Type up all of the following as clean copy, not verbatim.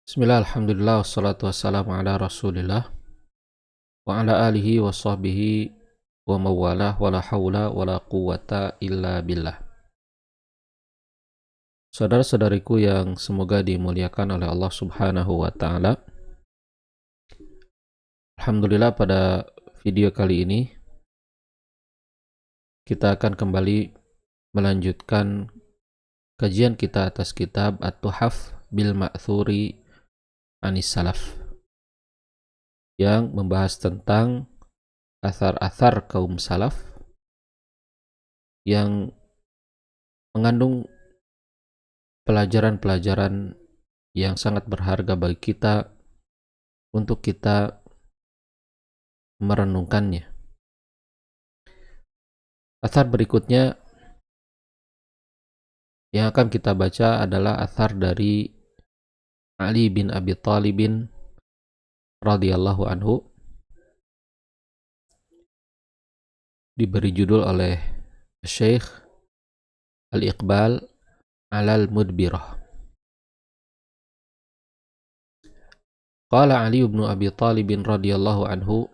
Bismillah, alhamdulillah, wassalatu wassalamu ala rasulillah wa ala alihi wa sahbihi wa mawalah wa la hawla wa la quwata illa billah. Saudara-saudariku yang semoga dimuliakan oleh Allah subhanahu wa ta'ala, alhamdulillah pada video kali ini kita akan kembali melanjutkan kajian kita atas kitab At-Tuhaf bil Ma'thuri Anis Salaf yang membahas tentang athar-athar kaum salaf yang mengandung pelajaran-pelajaran yang sangat berharga bagi kita untuk kita merenungkannya. Athar berikutnya yang akan kita baca adalah athar dari Ali bin Abi Thalib radhiyallahu anhu, diberi judul oleh Syekh Al-Iqbal Alal Mudbirah. Qala Ali bin Abi Thalib radhiyallahu anhu,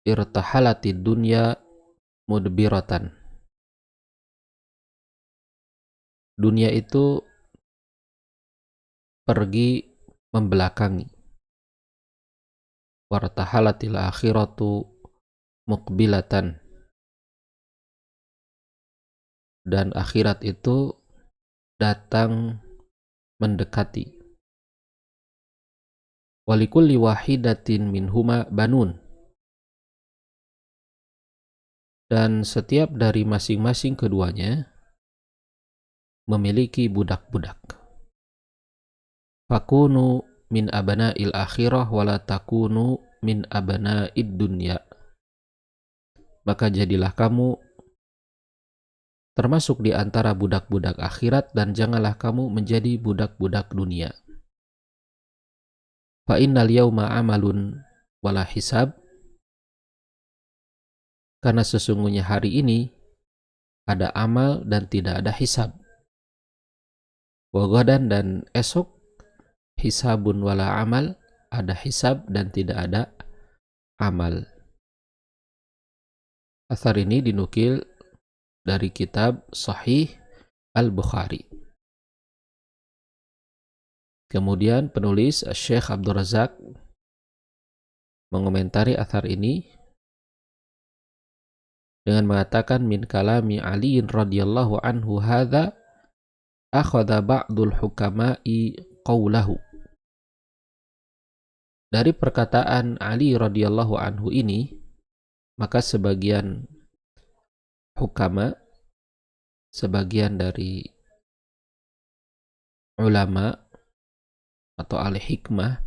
irtahalatid dunya mudbiratan. Dunia itu pergi membelakangi. Wartahalatil akhiratu muqbilatan. Dan akhirat itu datang mendekati. Walikulli wahidatin minhuma banun. Dan setiap dari masing-masing keduanya memiliki budak-budak. Fakunu min abana'il akhirah wala takunu min abana'id dunya. Maka jadilah kamu termasuk di antara budak-budak akhirat dan janganlah kamu menjadi budak-budak dunia. Fa innal yawma amalun wala hisab. Karena sesungguhnya hari ini ada amal dan tidak ada hisab. Wa ghadan, dan esok hisabun wala amal, ada hisab dan tidak ada amal. Athar ini dinukil dari kitab Sahih Al-Bukhari. Kemudian penulis Syekh Abdul Razak mengomentari athar ini dengan mengatakan min kalami Ali radhiyallahu anhu hadza akhadha ba'dul hukama'i qawlahu. Dari perkataan Ali radhiyallahu anhu ini, maka sebagian hukama, sebagian dari ulama atau ahli hikmah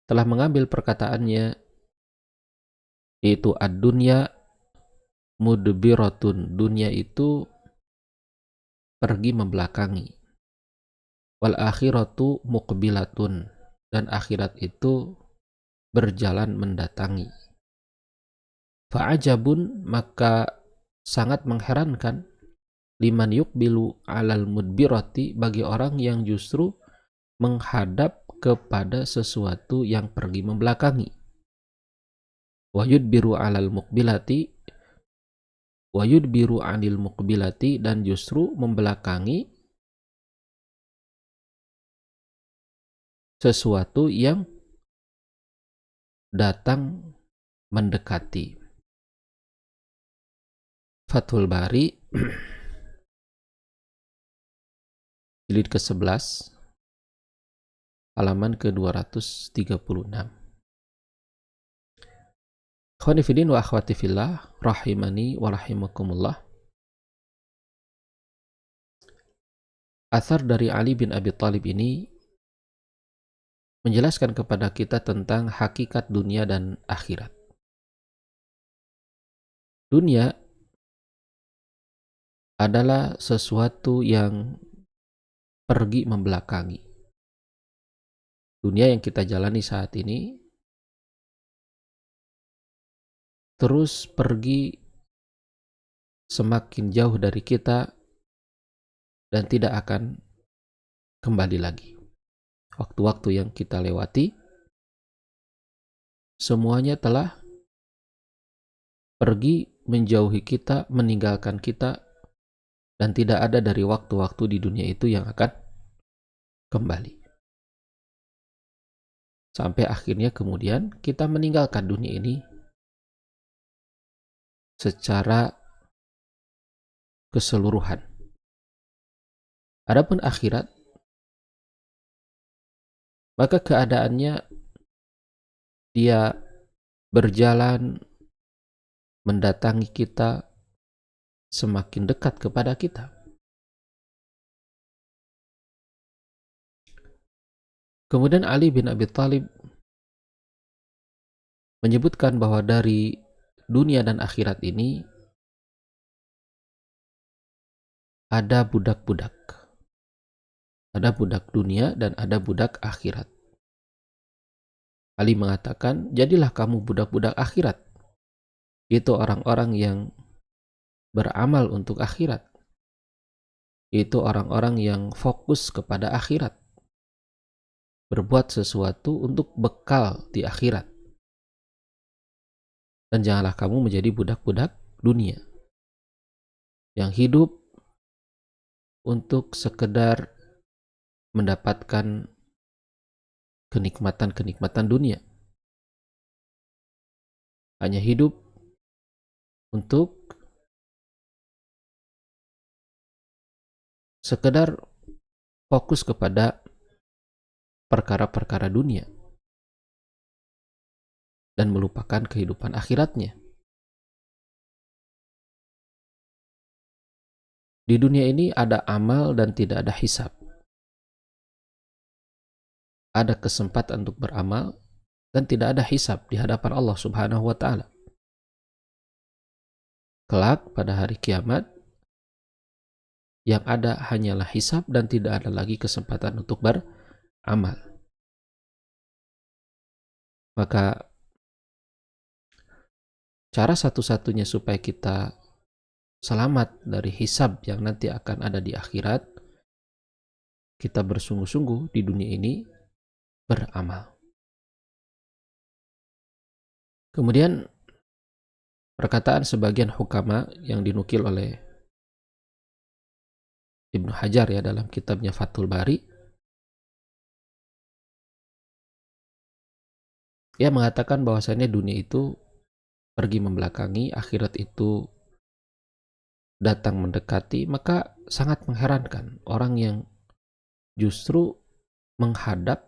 telah mengambil perkataannya, yaitu ad-dunya mudbiratun, dunia itu pergi membelakangi, wal akhiratu muqbilatun, dan akhirat itu berjalan mendatangi. Fa'ajabun, maka sangat mengherankan, liman yuqbilu alal mudbirati, bagi orang yang justru menghadap kepada sesuatu yang pergi membelakangi. Wa yudbiru alal muqbilati, wa yudbiru anil muqbilati, dan justru membelakangi sesuatu yang datang mendekati. Fathul Bari jilid ke-11 halaman ke-236. Ikhwani fillah wa akhwati fillah rahimani wa rahimakumullah. Athar dari Ali bin Abi Thalib ini menjelaskan kepada kita tentang hakikat dunia dan akhirat. Dunia adalah sesuatu yang pergi membelakangi. Dunia yang kita jalani saat ini terus pergi semakin jauh dari kita dan tidak akan kembali lagi. Waktu-waktu yang kita lewati semuanya telah pergi menjauhi kita, meninggalkan kita, dan tidak ada dari waktu-waktu di dunia itu yang akan kembali. Sampai akhirnya kemudian kita meninggalkan dunia ini secara keseluruhan. Adapun akhirat, maka keadaannya dia berjalan mendatangi kita, semakin dekat kepada kita. Kemudian Ali bin Abi Thalib menyebutkan bahwa dari dunia dan akhirat ini ada budak-budak. Ada budak dunia dan ada budak akhirat. Ali mengatakan, jadilah kamu budak-budak akhirat. Itu orang-orang yang beramal untuk akhirat. Itu orang-orang yang fokus kepada akhirat. Berbuat sesuatu untuk bekal di akhirat. Dan janganlah kamu menjadi budak-budak dunia yang hidup untuk sekedar mendapatkan kenikmatan-kenikmatan dunia. Hanya hidup untuk sekedar fokus kepada perkara-perkara dunia dan melupakan kehidupan akhiratnya. Di dunia ini ada amal dan tidak ada hisab. Ada kesempatan untuk beramal dan tidak ada hisab di hadapan Allah Subhanahu wa taala. Kelak pada hari kiamat yang ada hanyalah hisab dan tidak ada lagi kesempatan untuk beramal. Maka cara satu-satunya supaya kita selamat dari hisab yang nanti akan ada di akhirat, kita bersungguh-sungguh di dunia ini beramal. Kemudian perkataan sebagian hukama yang dinukil oleh Ibnu Hajar ya dalam kitabnya Fathul Bari, ia mengatakan bahwasannya dunia itu pergi membelakangi, akhirat itu datang mendekati. Maka sangat mengherankan orang yang justru menghadap,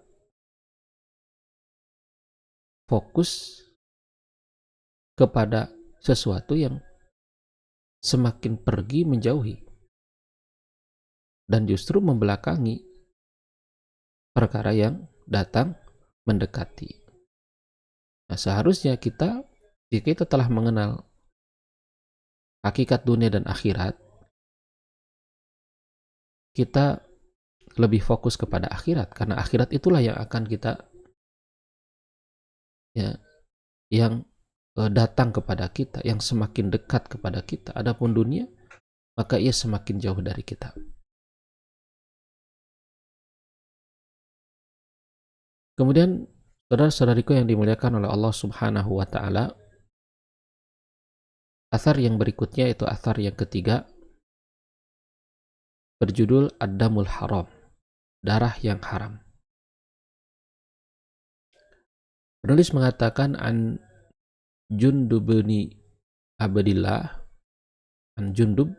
fokus kepada sesuatu yang semakin pergi menjauhi dan justru membelakangi perkara yang datang mendekati. Nah, seharusnya jika kita telah mengenal hakikat dunia dan akhirat, kita lebih fokus kepada akhirat, karena akhirat itulah yang akan kita yang datang kepada kita, yang semakin dekat kepada kita. Adapun dunia, maka ia semakin jauh dari kita. Kemudian saudara-saudariku yang dimuliakan oleh Allah Subhanahu wa taala, athar yang berikutnya itu athar yang ketiga, berjudul Ad-Damul Haram, darah yang haram. Penulis mengatakan an Jundub bin Abdillah, an Jundub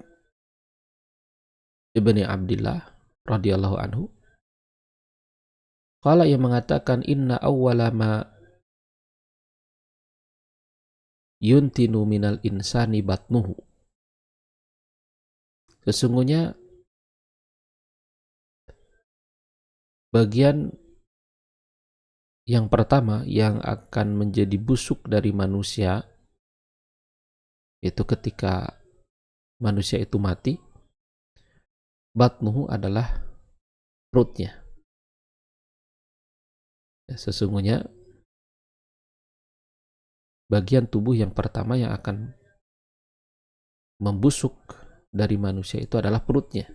ibni Abdillah radhiyallahu anhu, qala, yang mengatakan, inna awwala ma yuntinu minal insani batnuhu. Sesungguhnya bagian yang pertama yang akan menjadi busuk dari manusia itu ketika manusia itu mati, batnuhu adalah perutnya. Sesungguhnya bagian tubuh yang pertama yang akan membusuk dari manusia itu adalah perutnya.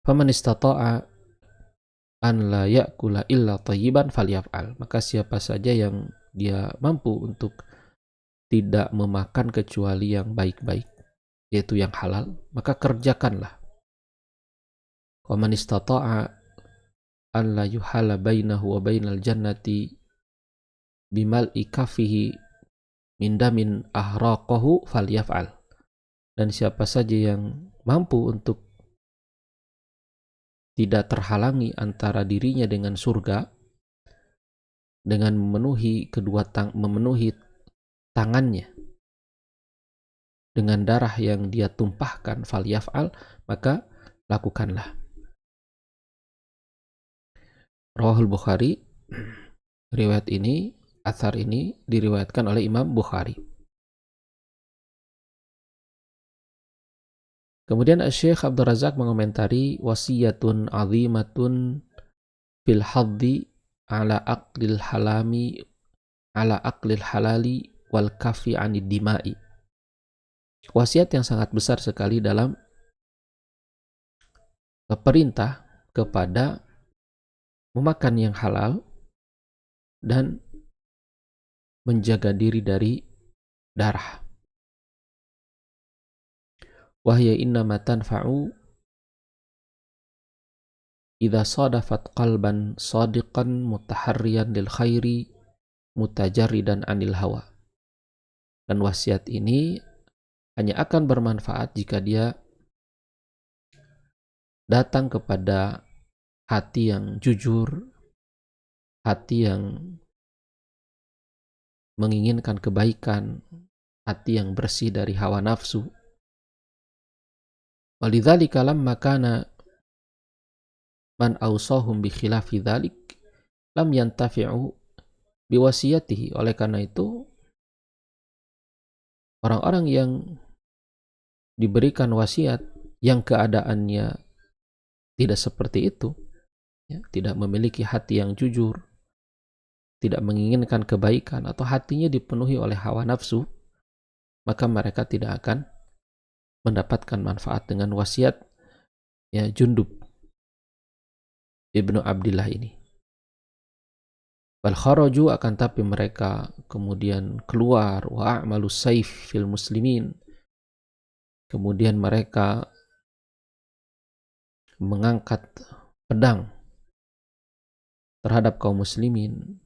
Faman istata'a an la ya'kula illa thayyiban falyaf'al. Maka siapa saja yang dia mampu untuk tidak memakan kecuali yang baik-baik, yaitu yang halal, maka kerjakanlah. Wa man istata'a an la yuhala bainahu wa bainal jannati bimal'i kafihi min damin ahraqahu falyaf'al. Dan siapa saja yang mampu untuk tidak terhalangi antara dirinya dengan surga dengan memenuhi memenuhi tangannya dengan darah yang dia tumpahkan, falyaf'al, maka lakukanlah. Rawahul Bukhari. Riwayat ini, athar ini diriwayatkan oleh Imam Bukhari. Kemudian Syekh Abdul Razak mengomentari, wasiyatun azimatun fil haddi ala aqlil halali wal kafi anid dima'i. Wasiat yang sangat besar sekali dalam perintah kepada memakan yang halal dan menjaga diri dari darah. Wahya innama tanfa'u idza sadafat qalban sadiqan mutaharriyan lil khairi mutajarridan anil hawa. Dan wasiat ini hanya akan bermanfaat jika dia datang kepada hati yang jujur, hati yang menginginkan kebaikan, hati yang bersih dari hawa nafsu. Walidzalika lamma kana man awsahum bi khilafi dzalik lam yantafi'u biwasiyatihi. Oleh karena itu, orang-orang yang diberikan wasiat yang keadaannya tidak seperti itu, ya, tidak memiliki hati yang jujur, tidak menginginkan kebaikan, atau hatinya dipenuhi oleh hawa nafsu, maka mereka tidak akan mendapatkan manfaat dengan wasiat, ya, Jundub Ibnu Abdillah ini. Bal kharaju, akan tapi mereka kemudian keluar, wa a'malu saif fil muslimin, kemudian mereka mengangkat pedang terhadap kaum muslimin,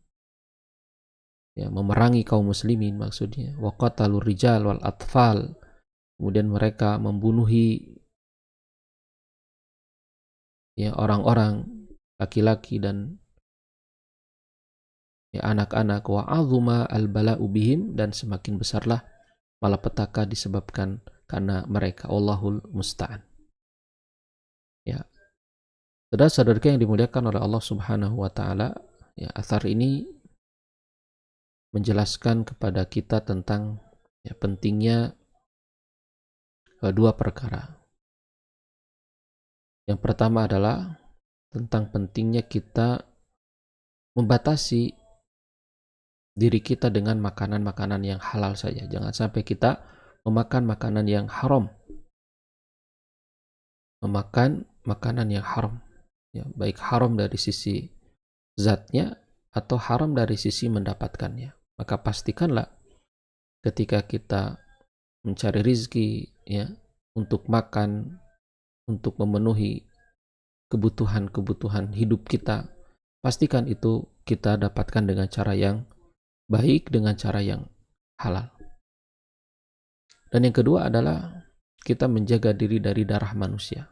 ya, memerangi kaum muslimin maksudnya. Wa qatalur rijal wal atfal, kemudian mereka membunuhi, ya, orang-orang laki-laki dan, ya, anak-anak. Wa azuma al bala'u bihim, dan semakin besarlah malapetaka disebabkan karena mereka. Wallahul musta'an. Ya, saudara-saudara yang dimuliakan oleh Allah Subhanahu wa taala, ya, athar ini menjelaskan kepada kita tentang, ya, pentingnya dua perkara. Yang pertama adalah tentang pentingnya kita membatasi diri kita dengan makanan-makanan yang halal saja. Jangan sampai kita memakan makanan yang haram. Memakan makanan yang haram, ya, baik haram dari sisi zatnya atau haram dari sisi mendapatkannya. Maka pastikanlah ketika kita mencari rizki, ya, untuk makan, untuk memenuhi kebutuhan-kebutuhan hidup kita, pastikan itu kita dapatkan dengan cara yang baik, dengan cara yang halal. Dan yang kedua adalah kita menjaga diri dari darah manusia,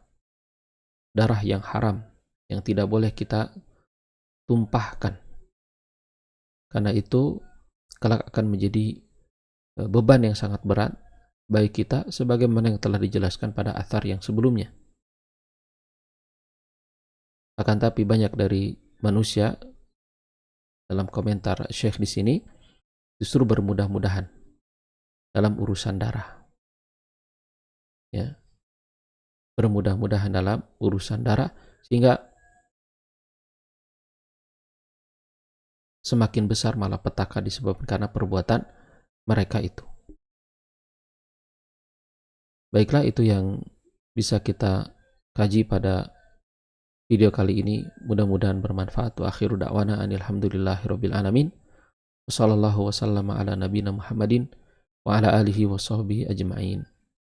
darah yang haram, yang tidak boleh kita tumpahkan, karena itu kelak akan menjadi beban yang sangat berat bagi kita, sebagaimana yang telah dijelaskan pada athar yang sebelumnya. Akan tapi banyak dari manusia, dalam komentar Syekh di sini, justru bermudah-mudahan dalam urusan darah, ya, bermudah-mudahan dalam urusan darah, sehingga semakin besar malapetaka disebabkan karena perbuatan mereka itu. Baiklah, itu yang bisa kita kaji pada video kali ini. Mudah-mudahan bermanfaat. Wa akhiru da'wana alhamdulillahirabbil alamin. Wassallallahu wasallama ala nabiyina Muhammadin wa ala alihi wa sahbihi ajma'in.